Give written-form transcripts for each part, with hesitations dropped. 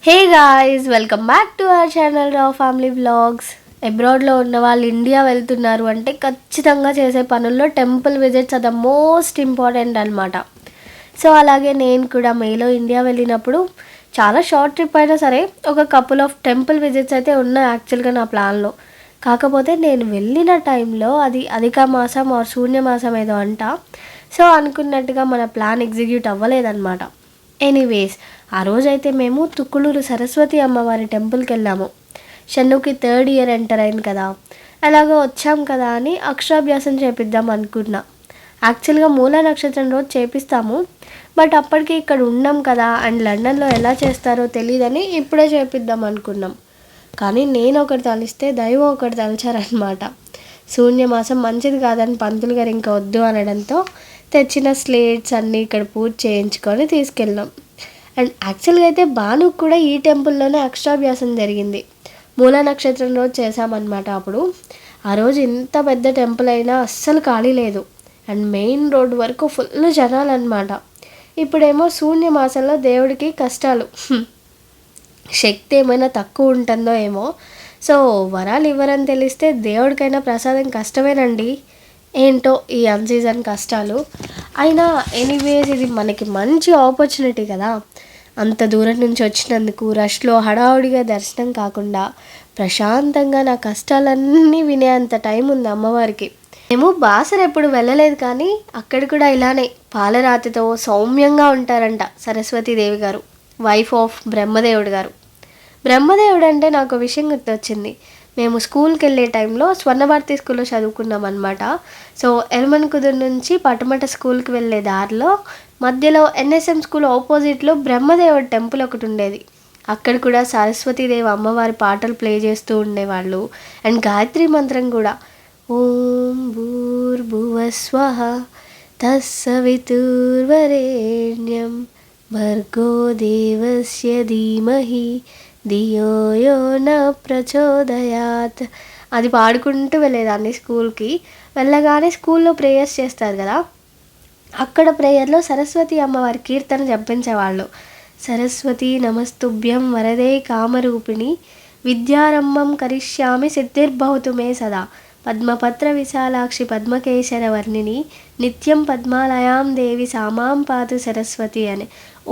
Hey guys, welcome back to our channel Rao family vlogs. అబ్రాడ్లో ఉన్న వాళ్ళు ఇండియా వెళ్తున్నారు అంటే ఖచ్చితంగా చేసే పనుల్లో టెంపుల్ విజిట్స్ అది మోస్ట్ ఇంపార్టెంట్ అనమాట. సో అలాగే నేను కూడా మేలో ఇండియా వెళ్ళినప్పుడు చాలా షార్ట్ ట్రిప్ అయినా సరే ఒక కపుల్ ఆఫ్ టెంపుల్ విజిట్స్ అయితే ఉన్నాయి యాక్చువల్గా నా ప్లాన్లో. కాకపోతే నేను వెళ్ళిన టైంలో అది అధిక మాసం ఆర్ శూన్యమాసం ఏదో అంట. సో అనుకున్నట్టుగా మన ప్లాన్ ఎగ్జిక్యూట్ అవ్వలేదన్నమాట. ఎనీవేస్, ఆ రోజైతే మేము తుక్కులూరు సరస్వతి అమ్మవారి టెంపుల్కి వెళ్ళాము. షన్నుకి థర్డ్ ఇయర్ ఎంటర్ అయింది కదా, అలాగా వచ్చాం కదా అని అక్షరాభ్యాసం చేపిద్దాం అనుకున్నా. యాక్చువల్గా మూల నక్షత్రం రోజు చేపిస్తాము, బట్ అప్పటికి ఇక్కడ ఉన్నాం కదా అండ్ లండన్లో ఎలా చేస్తారో తెలియదని ఇప్పుడే చేపిద్దాం అనుకున్నాం. కానీ నేను ఒకటి తలిస్తే దైవం ఒకటి తలిచారనమాట. శూన్యమాసం మంచిది కాదని పంతులు గారు ఇంకా వద్దు అనడంతో తెచ్చిన స్లేట్స్ అన్నీ ఇక్కడ పూజ చేయించుకొని తీసుకెళ్ళాం. అండ్ యాక్చువల్గా అయితే భానుకు కూడా ఈ టెంపుల్లోనే అక్షరాభ్యాసం జరిగింది. మూల నక్షత్రం రోజు చేశామన్నమాట. అప్పుడు ఆ రోజు ఇంత పెద్ద టెంపుల్ అయినా అస్సలు ఖాళీ లేదు అండ్ మెయిన్ రోడ్ వరకు ఫుల్ జనాలు అనమాట. ఇప్పుడేమో శూన్యమాసంలో దేవుడికి కష్టాలు, శక్తి ఏమైనా తక్కువ ఉంటుందో ఏమో. సో వరాలు ఇవ్వరని తెలిస్తే దేవుడికైనా ప్రసాదం కష్టమేనండి. ఏంటో ఈ అన్సీజన్ కష్టాలు అయినా ఎనీవేస్, ఇది మనకి మంచి ఆపర్చునిటీ కదా. అంత దూరం నుంచి వచ్చినందుకు రష్లో హడావుడిగా దర్శనం కాకుండా ప్రశాంతంగా నా కష్టాలన్నీ వినే అంత టైం ఉంది అమ్మవారికి. మేము బాసర ఎప్పుడు వెళ్ళలేదు, కానీ అక్కడ కూడా ఇలానే పాలరాతితో సౌమ్యంగా ఉంటారంట సరస్వతీదేవి గారు, వైఫ్ ఆఫ్ బ్రహ్మదేవుడు గారు. బ్రహ్మదేవుడు అంటే నాకు విషయం గుర్తొచ్చింది. మేము స్కూల్కి వెళ్ళే టైంలో స్వర్ణభారతి స్కూల్లో చదువుకున్నాం అనమాట. సో ఎల్మన్ కుదురు నుంచి పటమట స్కూల్కి వెళ్ళే దారిలో మధ్యలో ఎన్ఎస్ఎం స్కూల్ ఆపోజిట్లో బ్రహ్మదేవుడు టెంపుల్ ఒకటి ఉండేది. అక్కడ కూడా సరస్వతీదేవి అమ్మవారి పాటలు ప్లే చేస్తూ ఉండేవాళ్ళు. అండ్ గాయత్రి మంత్రం కూడా, ఓం భూర్భువస్వః తస్సవితుర్వరేణ్యం భర్గో దేవస్య ధీమహి ధియో యో న ప్రచోదయాత్, అది పాడుకుంటూ వెళ్ళేదాన్ని స్కూల్కి. వెళ్ళగానే స్కూల్లో ప్రేయర్స్ చేస్తారు కదా, అక్కడ ప్రేయర్లో సరస్వతి అమ్మవారి కీర్తన జపించేవాళ్ళు. సరస్వతి నమస్తుభ్యం వరదే కామరూపిణి విద్యారంభం కరిష్యామి సిద్ధిర్భవతు మే సదా పద్మపత్ర విశాలాక్షి పద్మకేశర వర్ణిని నిత్యం పద్మాలయాం దేవి సామాం పాతు సరస్వతి అని,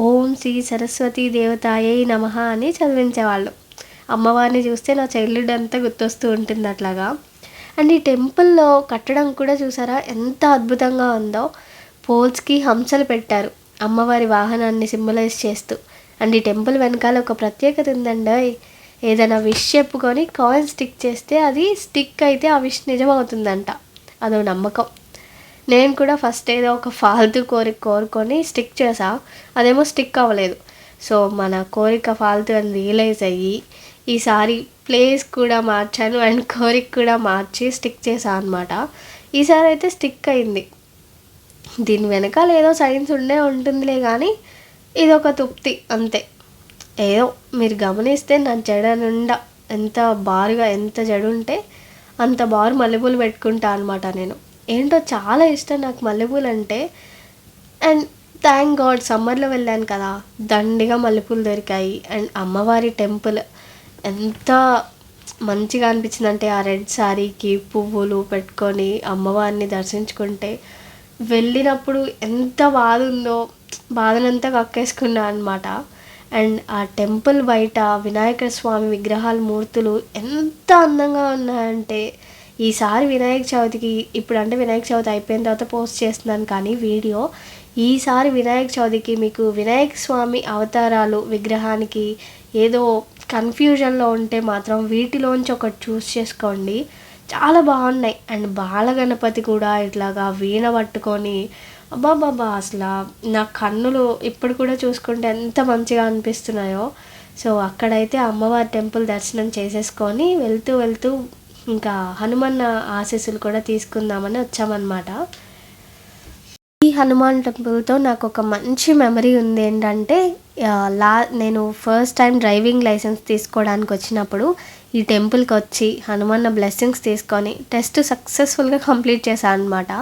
ఓం శ్రీ సరస్వతీ దేవతాయై నమః అని చదివించేవాళ్ళు. అమ్మవారిని చూస్తే నా చైల్డ్హుడ్ అంతా గుర్తొస్తూ ఉంటుంది అట్లాగా. అండ్ ఈ టెంపుల్లో కట్టడం కూడా చూసారా ఎంత అద్భుతంగా ఉందో. పోల్స్కి హంసలు పెట్టారు అమ్మవారి వాహనాన్ని సింబలైజ్ చేస్తూ. అండ్ ఈ టెంపుల్ వెనకాల ఒక ప్రత్యేకత ఉందండి. ఏదైనా విష్ చెప్పుకొని కాయిన్ స్టిక్ చేస్తే అది స్టిక్ అయితే ఆ విష్ నిజమవుతుందంట. అదో నమ్మకం. నేను కూడా ఫస్ట్ ఏదో ఒక ఫాల్తూ కోరుకొని స్టిక్ చేసా, అదేమో స్టిక్ అవ్వలేదు. సో మన కోరిక ఫాల్తూ అని రియలైజ్ అయ్యి ఈసారి ప్లేస్ కూడా మార్చాను అండ్ కోరిక కూడా మార్చి స్టిక్ చేసా అనమాట. ఈసారి అయితే స్టిక్ అయింది. దీని వెనకాల ఏదో సైన్స్ ఉంటుందిలే, కానీ ఇదొక తృప్తి అంతే. ఏదో మీరు గమనిస్తే నా జడ నిండా ఎంత బారుగా ఎంత జడ ఉంటే అంత బారు మల్లెపూలు పెట్టుకుంటా అనమాట నేను. ఏంటో చాలా ఇష్టం నాకు మల్లెపూలు అంటే. అండ్ థ్యాంక్ గాడ్ సమ్మర్లో వెళ్ళాను కదా, దండిగా మల్లెపూలు దొరికాయి. అండ్ అమ్మవారి టెంపుల్ ఎంత మంచిగా అనిపించిందంటే ఆ రెడ్ శారీకి పువ్వులు పెట్టుకొని అమ్మవారిని దర్శించుకుంటే వెళ్ళినప్పుడు ఎంత బాధ ఉందో బాధనంతా కక్కేసుకున్నా అనమాట. అండ్ ఆ టెంపుల్ బయట వినాయక స్వామి విగ్రహాలు మూర్తులు ఎంత అందంగా ఉన్నాయంటే, ఈసారి వినాయక చవితికి, ఇప్పుడు అంటే వినాయక చవితి అయిపోయిన తర్వాత పోస్ట్ చేస్తున్నాను కానీ వీడియో, ఈసారి వినాయక చవితికి మీకు వినాయక స్వామి అవతారాలు విగ్రహానికి ఏదో కన్ఫ్యూజన్లో ఉంటే మాత్రం వీటిలోంచి ఒకటి చూస్ చేసుకోండి, చాలా బాగున్నాయి. అండ్ బాలగణపతి కూడా ఇట్లాగా వీణ పట్టుకొని అబ్బాబాబా, అసలు నా కన్నులు ఇప్పుడు కూడా చూసుకుంటే ఎంత మంచిగా అనిపిస్తున్నాయో. సో అక్కడైతే అమ్మవారి టెంపుల్ దర్శనం చేసేసుకొని వెళ్తూ ఇంకా హనుమాన్ ఆశీస్సులు కూడా తీసుకుందామని వచ్చామన్నమాట. ఈ హనుమాన్ టెంపుల్తో నాకు ఒక మంచి మెమరీ ఉంది. ఏంటంటే నేను ఫస్ట్ టైం డ్రైవింగ్ లైసెన్స్ తీసుకోవడానికి వచ్చినప్పుడు ఈ టెంపుల్కి వచ్చి హనుమాన్ బ్లెస్సింగ్స్ తీసుకొని టెస్ట్ సక్సెస్ఫుల్గా కంప్లీట్ చేశాను అనమాట.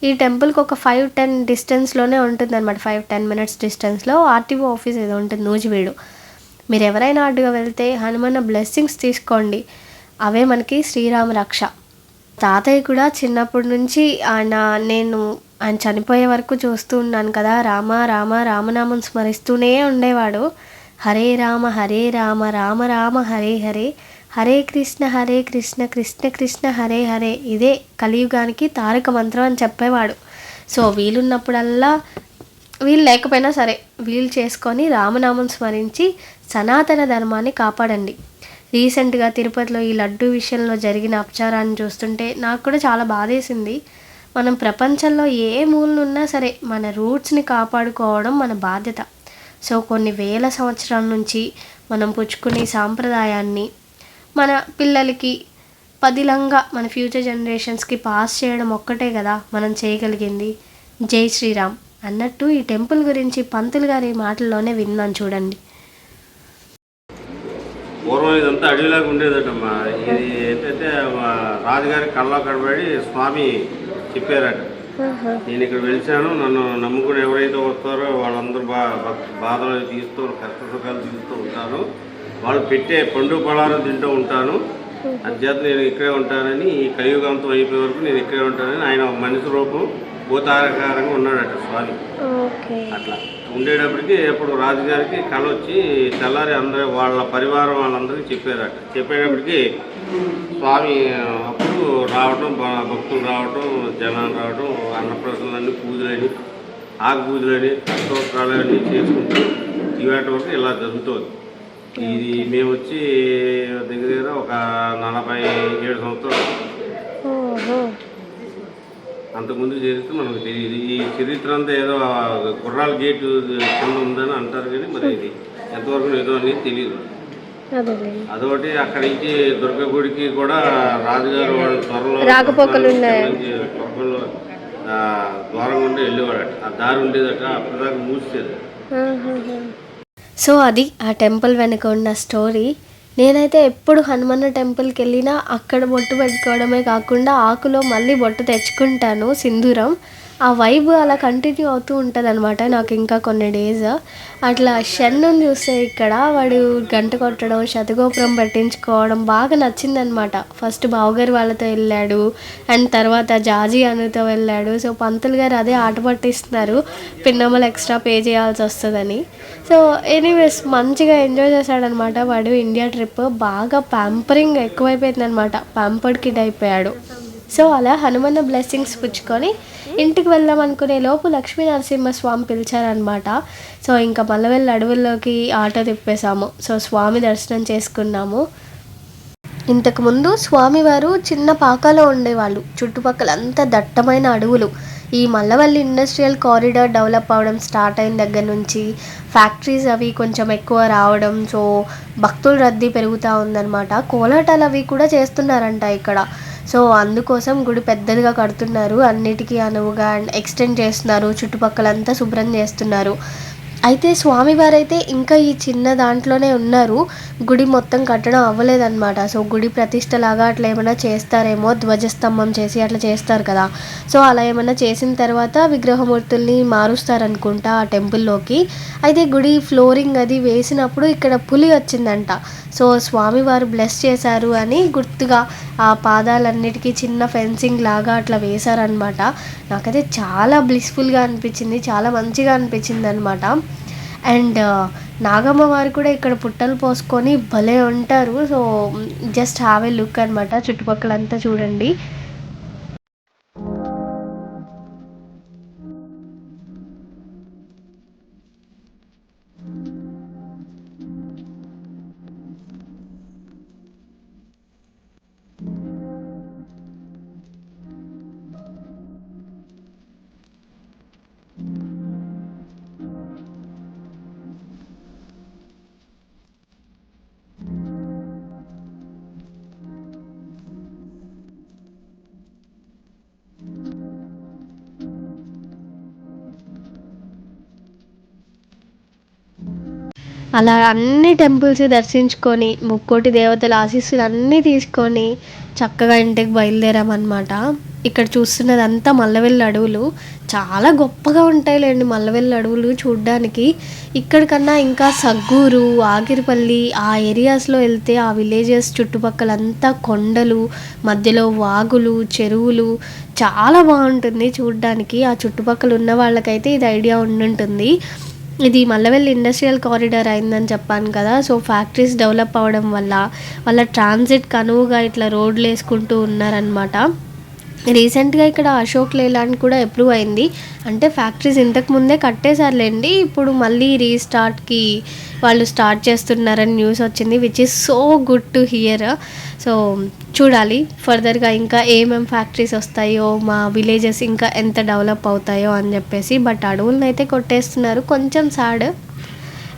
ఈ టెంపుల్కి ఒక 5-10 డిస్టెన్స్లోనే ఉంటుంది అనమాట. 5-10 మినిట్స్ డిస్టెన్స్లో ఆర్టీఓ ఆఫీస్ ఏదో ఉంటుంది నూజివీడు. మీరు ఎవరైనా అటుగా వెళ్తే హనుమన్న బ్లెస్సింగ్స్ తీసుకోండి, అవే మనకి శ్రీరామ రక్ష. తాతయ్య కూడా చిన్నప్పటి నుంచి ఆయన చనిపోయే వరకు చూస్తూ ఉన్నాను కదా, రామ రామ రామనామం స్మరిస్తూనే ఉండేవాడు. హరే రామ రామ రామ హరే హరే, హరే కృష్ణ కృష్ణ కృష్ణ హరే హరే, ఇదే కలియుగానికి తారక మంత్రం అని చెప్పేవాడు. సో వీలున్నప్పుడల్లా, వీలు లేకపోయినా సరే వీలు చేసుకొని రామనామం స్మరించి సనాతన ధర్మాన్ని కాపాడండి. రీసెంట్గా తిరుపతిలో ఈ లడ్డు విషయంలో జరిగిన అపచారాన్ని చూస్తుంటే నాకు కూడా చాలా బాధేసింది. మనం ప్రపంచంలో ఏ మూలనున్నా సరే మన రూట్స్ని కాపాడుకోవడం మన బాధ్యత. సో కొన్ని వేల సంవత్సరాల నుంచి మనం పుచ్చుకునే సాంప్రదాయాన్ని మన పిల్లలకి పదిలంగా మన ఫ్యూచర్ జనరేషన్స్కి పాస్ చేయడం ఒక్కటే కదా మనం చేయగలిగింది. జై శ్రీరామ్ అన్నట్టు ఈ టెంపుల్ గురించి పంతులు గారి మాటల్లోనే విన్నాను చూడండి. పూర్వం ఇదంతా అడవిలాగా ఉండేదటమ్మా. ఇది ఏంటంటే రాజుగారి కళ్ళలో కనబడి స్వామి చెప్పారట, నేను ఇక్కడ వెలిచాను, నన్ను నమ్ముకుని ఎవరైతే వస్తారో వాళ్ళందరూ బాధలు తీస్తూ కష్ట సుఖాలు తీస్తూ ఉంటారు, వాళ్ళు పెట్టే పండు పలారం తింటూ ఉంటాను, అంచేత నేను ఇక్కడే ఉంటానని, ఈ కలియుగంతో అయిపోయే వరకు నేను ఇక్కడే ఉంటానని ఆయన మనిషి రూపం భూతాకారంగా ఉన్నాడట స్వామి. అట్లా ఉండేటప్పటికి ఎప్పుడు రాజుగారికి కళ వచ్చి తెల్లారి అందరూ వాళ్ళ పరివారం వాళ్ళందరికీ చెప్పారట. చెప్పేటప్పటికి స్వామి అప్పుడు రావటం, భక్తులు రావటం, జనాలు రావటం, అన్నప్రసన్నలన్నీ పూజలని, ఆకు పూజలని, అష్టోత్తరాలన్నీ చేసుకుంటూ ఇవాటి వరకు ఇలా జరుగుతుంది. ఇది మేము వచ్చి దగ్గర దగ్గర ఒక 47 సంవత్సరాలు. అంతకుముందు చరిత్ర మనకు తెలియదు. ఈ చరిత్ర అంతా ఏదో గుర్రాల గేటు కింద ఉందని అంటారు, కానీ మరి ఇది ఎంతవరకు ఏదో అనేది తెలియదు. అదొకటి అక్కడి నుంచి దుర్గ గుడికి కూడా రాజుగారు వాళ్ళు త్వరలో ద్వారం గుండా వెళ్ళేవాడట. ఆ దారి ఉండేదట, అప్పటిదాకా మూసేది. సో అది ఆ టెంపుల్ వెనుక ఉన్న స్టోరీ. నేనైతే ఎప్పుడు హనుమన్న టెంపుల్కి వెళ్ళినా అక్కడ బొట్టు పెట్టుకోవడమే కాకుండా ఆకులో మళ్ళీ బొట్టు తెచ్చుకుంటాను, సింధూరం. ఆ వైబ్ అలా కంటిన్యూ అవుతూ ఉంటుంది అనమాట నాకు ఇంకా కొన్ని డేస్. అట్లా షన్నుని చూస్తే ఇక్కడ వాడు గంట కొట్టడం, శతగోపురం పెట్టించుకోవడం బాగా నచ్చిందనమాట. ఫస్ట్ బావగారు వాళ్ళతో వెళ్ళాడు, అండ్ తర్వాత జాజీ అనుతో వెళ్ళాడు. సో పంతులు గారు అదే ఆట పట్టిస్తున్నారు, పిన్నమ్మలు ఎక్స్ట్రా పే చేయాల్సి వస్తుందని. సో ఎనీవేస్ మంచిగా ఎంజాయ్ చేశాడనమాట వాడు. ఇండియా ట్రిప్ బాగా ప్యాంపరింగ్ ఎక్కువైపోయిందనమాట, ప్యాంపర్డ్ కిడ్ అయిపోయాడు. సో అలా హనుమన్న బ్లెస్సింగ్స్ పుచ్చుకొని ఇంటికి వెళ్దాం అనుకునే లోపు లక్ష్మీ నరసింహస్వామి పిలిచారనమాట. సో ఇంకా మల్లవెల్లి అడవుల్లోకి ఆటో తిప్పేశాము. సో స్వామి దర్శనం చేసుకున్నాము. ఇంతకుముందు స్వామివారు చిన్న పాకాలో ఉండేవాళ్ళు, చుట్టుపక్కల అంతా దట్టమైన అడవులు. ఈ మల్లవల్లి ఇండస్ట్రియల్ కారిడార్ డెవలప్ అవ్వడం స్టార్ట్ అయిన దగ్గర నుంచి ఫ్యాక్టరీస్ అవి కొంచెం ఎక్కువ రావడం, సో భక్తుల రద్దీ పెరుగుతూ ఉందన్నమాట. కోలాటాలు అవి కూడా చేస్తున్నారంట ఇక్కడ. సో అందుకోసం గుడి పెద్దదిగా కడుతున్నారు, అన్నిటికీ అనువుగా ఎక్స్టెండ్ చేస్తున్నారు, చుట్టుపక్కలంతా శుభ్రం చేస్తున్నారు. అయితే స్వామివారైతే ఇంకా ఈ చిన్న దాంట్లోనే ఉన్నారు, గుడి మొత్తం కట్టడం అవ్వలేదన్నమాట. సో గుడి ప్రతిష్టలాగా అట్లా ఏమైనా చేస్తారేమో, ధ్వజస్తంభం చేసి అట్లా చేస్తారు కదా. సో అలా ఏమైనా చేసిన తర్వాత విగ్రహమూర్తుల్ని మారుస్తారనుకుంటా ఆ టెంపుల్లోకి. అయితే గుడి ఫ్లోరింగ్ అది వేసినప్పుడు ఇక్కడ పులి వచ్చిందంట. సో స్వామివారు బ్లెస్ చేశారు అని గుర్తుగా ఆ పాదాలన్నిటికీ చిన్న ఫెన్సింగ్ లాగా అట్లా వేశారనమాట. నాకైతే చాలా బ్లిస్ఫుల్గా అనిపించింది, చాలా మంచిగా అనిపించింది అనమాట. అండ్ నాగమ్మ వారు కూడా ఇక్కడ పుట్టలు పోసుకొని భలే ఉంటారు. So just have a look అనమాట, చుట్టుపక్కలంతా చూడండి. అలా అన్ని టెంపుల్స్ దర్శించుకొని ముక్కోటి దేవతల ఆశీస్సులు అన్నీ తీసుకొని చక్కగా ఇంటికి బయలుదేరామన్నమాట. ఇక్కడ చూస్తున్నదంతా మల్లవెల్లి అడవులు. చాలా గొప్పగా ఉంటాయిలేండి మల్లవెల్లి అడవులు చూడ్డానికి. ఇక్కడికన్నా ఇంకా సగ్గూరు, ఆగిరిపల్లి ఆ ఏరియాస్లో వెళ్తే ఆ విలేజెస్ చుట్టుపక్కలంతా కొండలు, మధ్యలో వాగులు, చెరువులు చాలా బాగుంటుంది చూడ్డానికి. ఆ చుట్టుపక్కల ఉన్న వాళ్ళకైతే ఇది ఐడియా ఉండుంటుంది. ఇది మల్లవెల్లి ఇండస్ట్రియల్ కారిడార్ అయిందని చెప్పాను కదా. సో ఫ్యాక్టరీస్ డెవలప్ అవ్వడం వల్ల వాళ్ళ ట్రాన్సిట్కి అనువుగా ఇట్లా రోడ్లు వేసుకుంటూ ఉన్నారనమాట. రీసెంట్గా ఇక్కడ అశోక్ లేలాండ్ కూడా అప్రూవ్ అయింది. అంటే ఫ్యాక్టరీస్ ఇంతకు ముందే కట్టేశారులేండి, ఇప్పుడు మళ్ళీ రీస్టార్ట్కి వాళ్ళు స్టార్ట్ చేస్తున్నారని న్యూస్ వచ్చింది, which is so good to hear. So చూడాలి ఫర్దర్గా ఇంకా ఏమేమి ఫ్యాక్టరీస్ వస్తాయో, మా విలేజెస్ ఇంకా ఎంత డెవలప్ అవుతాయో అని చెప్పేసి. బట్ అడవులను అయితే కొట్టేస్తున్నారు, కొంచెం సాడ్.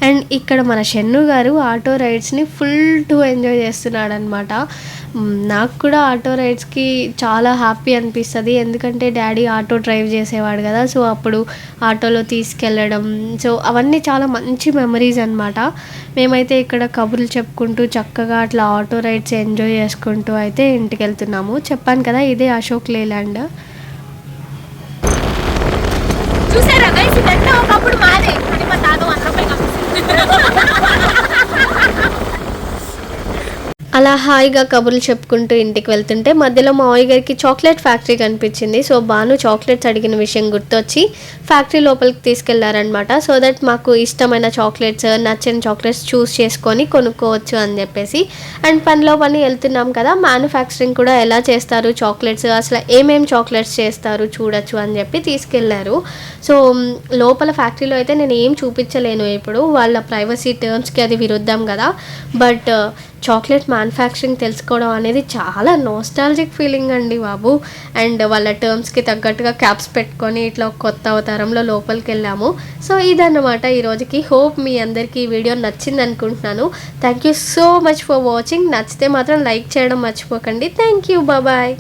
అండ్ ఇక్కడ మన షన్ను గారు ఆటో రైడ్స్ని ఫుల్ టు ఎంజాయ్ చేస్తున్నాడు అనమాట. నాకు కూడా ఆటో రైడ్స్కి చాలా హ్యాపీ అనిపిస్తుంది, ఎందుకంటే డాడీ ఆటో డ్రైవ్ చేసేవాడు కదా. సో అప్పుడు ఆటోలో తీసుకెళ్ళడం, సో అవన్నీ చాలా మంచి మెమరీస్ అనమాట. మేమైతే ఇక్కడ కబుర్లు చెప్పుకుంటూ చక్కగా అట్లా ఆటో రైడ్స్ ఎంజాయ్ చేసుకుంటూ అయితే ఇంటికి వెళ్తున్నాము. చెప్పాను కదా ఇదే అశోక్ లేలాండ్. చూసారా గైస్, ఇదంతా ఒకప్పుడు మాదే అని మా తాత 100 రూపాయలు అలా హాయిగా కబుర్లు చెప్పుకుంటూ ఇంటికి వెళ్తుంటే మధ్యలో మా మావయ్య గారికి చాక్లెట్ ఫ్యాక్టరీ కనిపించింది. సో బాను చాక్లెట్స్ అడిగిన విషయం గుర్తొచ్చి ఫ్యాక్టరీ లోపలికి తీసుకెళ్లారనమాట. సో దట్ మాకు ఇష్టమైన చాక్లెట్స్, నచ్చని చాక్లెట్స్ చూస్ చేసుకొని కొనుక్కోవచ్చు అని చెప్పేసి. అండ్ పనిలో పని వెళ్తున్నాం కదా, మ్యానుఫ్యాక్చరింగ్ కూడా ఎలా చేస్తారు చాక్లెట్స్, అసలు ఏమేమి చాక్లెట్స్ చేస్తారు చూడొచ్చు అని చెప్పి తీసుకెళ్లారు. సో లోపల ఫ్యాక్టరీలో అయితే నేను ఏం చూపించలేను, ఇప్పుడు వాళ్ళ ప్రైవసీ టర్మ్స్కి అది విరుద్ధం కదా. బట్ చాక్లెట్ మ్యానుఫ్యాక్చరింగ్ తెలుసుకోవడం అనేది చాలా నోస్టాలజిక్ ఫీలింగ్ అండి బాబు. అండ్ వాళ్ళ టర్మ్స్కి తగ్గట్టుగా క్యాప్స్ పెట్టుకొని ఇట్లా కొత్త అవతారంలో లోపలికి వెళ్ళాము. సో ఇదన్నమాట ఈరోజుకి. హోప్ మీ అందరికీ ఈ వీడియో నచ్చింది అనుకుంటున్నాను. Thank you so much for watching. నచ్చితే మాత్రం లైక్ చేయడం మర్చిపోకండి. Thank you, bye.